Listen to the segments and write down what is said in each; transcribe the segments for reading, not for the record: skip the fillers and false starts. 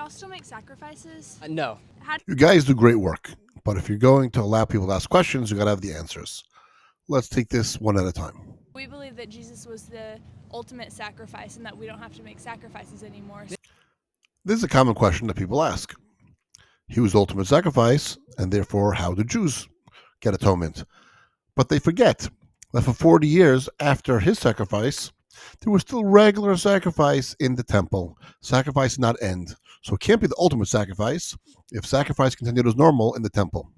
y'all still make sacrifices? No. You guys do great work, but if you're going to allow people to ask questions, you got to have the answers. Let's take this one at a time. We believe that Jesus was the ultimate sacrifice and that we don't have to make sacrifices anymore. This is a common question that people ask. He was the ultimate sacrifice, and therefore, how do Jews get atonement? But they forget that for 40 years after his sacrifice, there was still regular sacrifice in the temple. Sacrifice did not end. So it can't be the ultimate sacrifice if sacrifice continued as normal in the temple.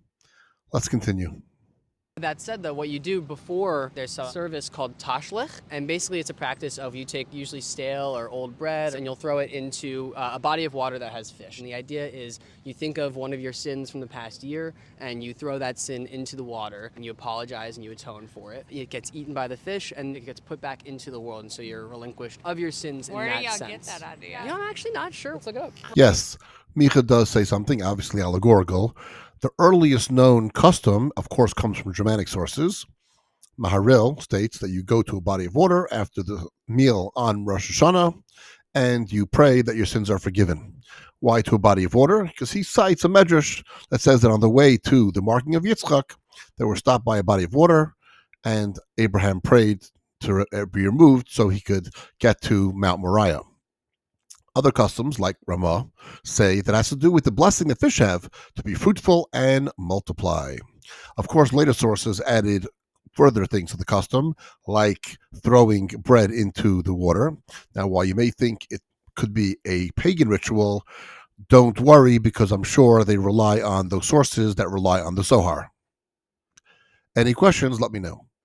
Let's continue. That said, though, what you do before, there's a service called Tashlich, and basically it's a practice of you take usually stale or old bread and you'll throw it into a body of water that has fish. And the idea is you think of one of your sins from the past year and you throw that sin into the water and you apologize and you atone for it. It gets eaten by the fish and it gets put back into the world, and so you're relinquished of your sins in that sense. Where do y'all get that idea? You know, I'm actually not sure. Let's look it up. Yes, Micha does say something, obviously allegorical. The earliest known custom, of course, comes from Germanic sources. Maharil states that you go to a body of water after the meal on Rosh Hashanah and you pray that your sins are forgiven. Why to a body of water? Because he cites a medrash that says that on the way to the marking of Yitzchak, they were stopped by a body of water and Abraham prayed to be removed so he could get to Mount Moriah. Other customs, like Ramah, say that has to do with the blessing that fish have to be fruitful and multiply. Of course, later sources added further things to the custom, like throwing bread into the water. Now, while you may think it could be a pagan ritual, don't worry, because I'm sure they rely on those sources that rely on the Zohar. Any questions, let me know.